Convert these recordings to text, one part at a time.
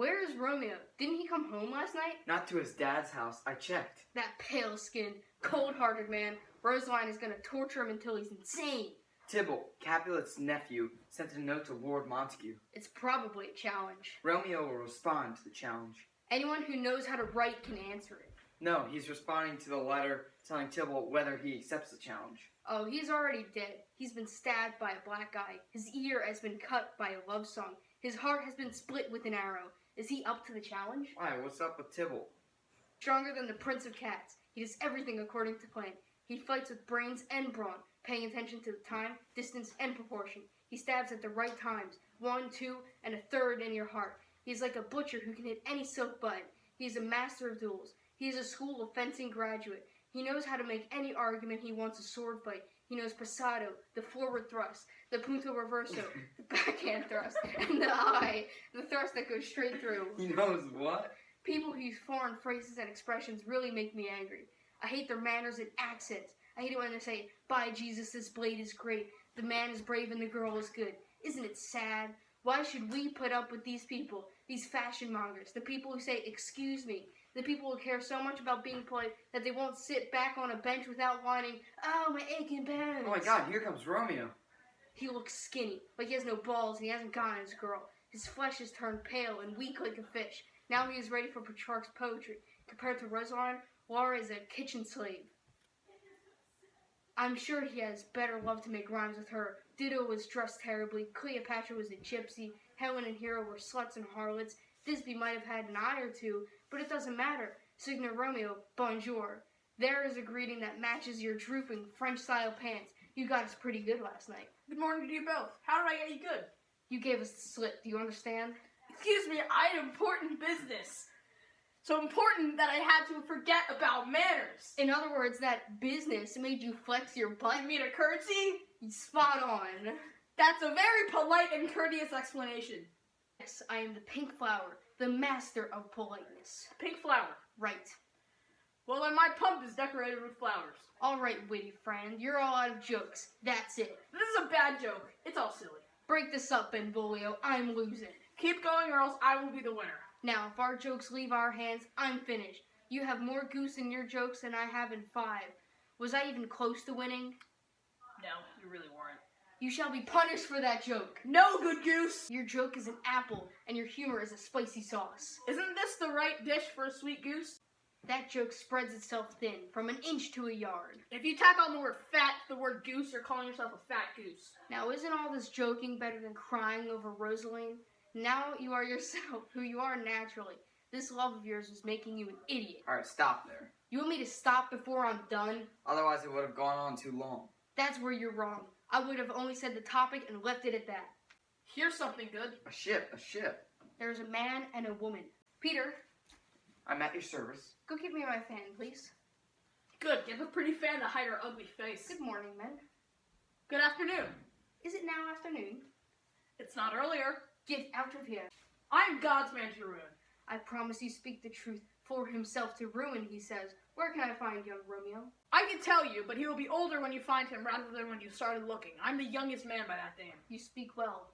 Where is Romeo? Didn't he come home last night? Not to his dad's house. I checked. That pale-skinned, cold-hearted man. Rosaline is going to torture him until he's insane. Tybalt, Capulet's nephew, sent a note to Lord Montague. It's probably a challenge. Romeo will respond to the challenge. Anyone who knows how to write can answer it. No, he's responding to the letter telling Tybalt whether he accepts the challenge. Oh, he's already dead. He's been stabbed by a black eye. His ear has been cut by a love song. His heart has been split with an arrow. Is he up to the challenge? Why, what's up with Tybalt? Stronger than the Prince of Cats. He does everything according to plan. He fights with brains and brawn, paying attention to the time, distance, and proportion. He stabs at the right times, 1, 2, and a third in your heart. He's like a butcher who can hit any silk button. He is a master of duels. He is a school of fencing graduate. He knows how to make any argument he wants a sword fight. He knows passado, the forward thrust, the punto reverso, the backhand thrust, and the eye, the thrust that goes straight through. He knows what? People who use foreign phrases and expressions really make me angry. I hate their manners and accents. I hate it when they say, "By Jesus, this blade is great. The man is brave and the girl is good." Isn't it sad? Why should we put up with these people, these fashion mongers, the people who say, "Excuse me," the people who care so much about being polite that they won't sit back on a bench without whining, "Oh, my aching bones." Oh my God, here comes Romeo. He looks skinny, like he has no balls and he hasn't gotten his girl. His flesh has turned pale and weak like a fish. Now he is ready for Petrarch's poetry. Compared to Rosaline, Laura is a kitchen slave. I'm sure he has better love to make rhymes with her. Dido was dressed terribly. Cleopatra was a gypsy. Helen and Hero were sluts and harlots. Thisbe might have had an eye or two, but it doesn't matter. Signor Romeo, bonjour. There is a greeting that matches your drooping French-style pants. You got us pretty good last night. Good morning to you both. How did I get you good? You gave us the slip. Do you understand? Excuse me, I had important business. So important that I had to forget about manners. In other words, that business made you flex your butt. You mean a curtsy? Spot on. That's a very polite and courteous explanation. Yes, I am the pink flower, the master of politeness. Pink flower. Right. Well, then my pump is decorated with flowers. All right, witty friend, you're all out of jokes. That's it. This is a bad joke. It's all silly. Break this up, Benvolio. I'm losing. Keep going or else I will be the winner. Now, if our jokes leave our hands, I'm finished. You have more goose in your jokes than I have in 5. Was I even close to winning? No, you really weren't. You shall be punished for that joke. No, good goose. Your joke is an apple, and your humor is a spicy sauce. Isn't this the right dish for a sweet goose? That joke spreads itself thin, from an inch to a yard. If you tack on the word fat to the word goose, you're calling yourself a fat goose. Now, isn't all this joking better than crying over Rosaline? Now you are yourself, who you are naturally. This love of yours is making you an idiot. Alright, stop there. You want me to stop before I'm done? Otherwise it would have gone on too long. That's where you're wrong. I would have only said the topic and left it at that. Here's something good. A ship. There's a man and a woman. Peter, I'm at your service. go get me my fan, please. Good, get the pretty fan to hide her ugly face. Good morning, men. Good afternoon. Is it now afternoon? It's not earlier. Get out of here. I'm God's man to ruin. I promise you speak the truth. For himself to ruin, he says. Where can I find young Romeo? I can tell you, but he will be older when you find him rather than when you started looking. I'm the youngest man by that name. You speak well.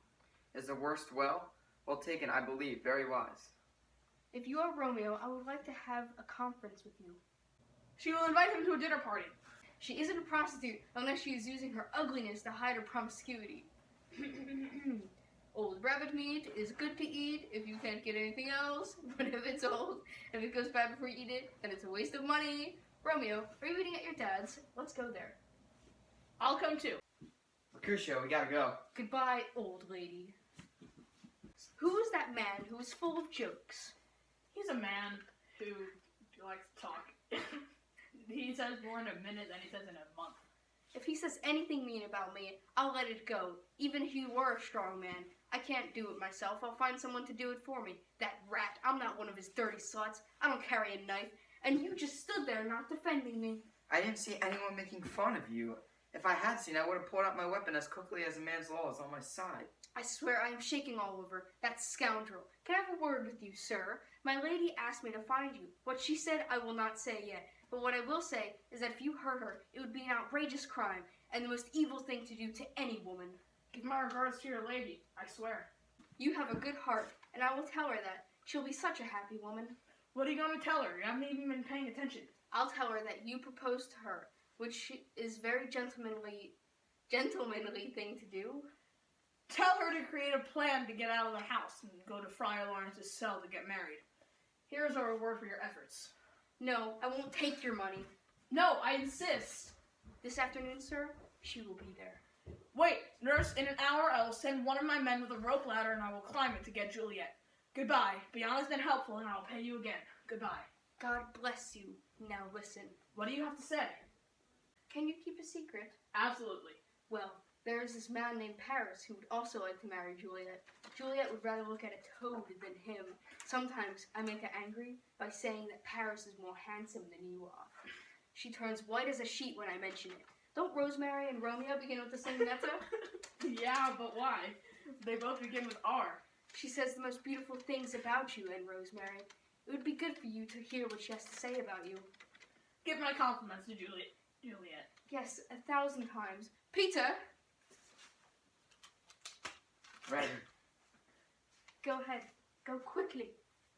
Is the worst well? Well taken, I believe. Very wise. If you are Romeo, I would like to have a conference with you. She will invite him to a dinner party. She isn't a prostitute unless she is using her ugliness to hide her promiscuity. Old rabbit meat is good to eat if you can't get anything else, but if it's old, if it goes bad before you eat it, then it's a waste of money. Romeo, are you eating at your dad's? Let's go there. I'll come too. Mercutio, we gotta go. Goodbye, old lady. Who is that man who is full of jokes? He's a man who likes to talk. He says more in a minute than he says in a month. If he says anything mean about me, I'll let it go. Even if you were a strong man, I can't do it myself. I'll find someone to do it for me. That rat, I'm not one of his dirty sluts. I don't carry a knife. And you just stood there not defending me. I didn't see anyone making fun of you. If I had seen, I would have pulled out my weapon as quickly as a man's law is on my side. I swear I am shaking all over. That scoundrel. Can I have a word with you, sir? My lady asked me to find you. What she said, I will not say yet. But what I will say is that if you hurt her, it would be an outrageous crime and the most evil thing to do to any woman. Give my regards to your lady, I swear. You have a good heart, and I will tell her that. She'll be such a happy woman. What are you going to tell her? You haven't even been paying attention. I'll tell her that you proposed to her, which is very gentlemanly thing to do. Tell her to create a plan to get out of the house and go to Friar Lawrence's cell to get married. Here's our reward for your efforts. No, I won't take your money. No, I insist. This afternoon, sir, she will be there. Wait, nurse, in an hour I will send one of my men with a rope ladder and I will climb it to get Juliet. Goodbye. Be honest and helpful and I'll pay you again. Goodbye. God bless you. Now listen. What do you have to say? Can you keep a secret? Absolutely. Well, there is this man named Paris who would also like to marry Juliet. Juliet would rather look at a toad than him. Sometimes I make her angry by saying that Paris is more handsome than you are. She turns white as a sheet when I mention it. Don't Rosemary and Romeo begin with the same letter? Yeah, but why? They both begin with R. She says the most beautiful things about you and Rosemary. It would be good for you to hear what she has to say about you. Give my compliments to Juliet. Yes, 1,000 times. Peter! Ready. Go ahead. Go quickly.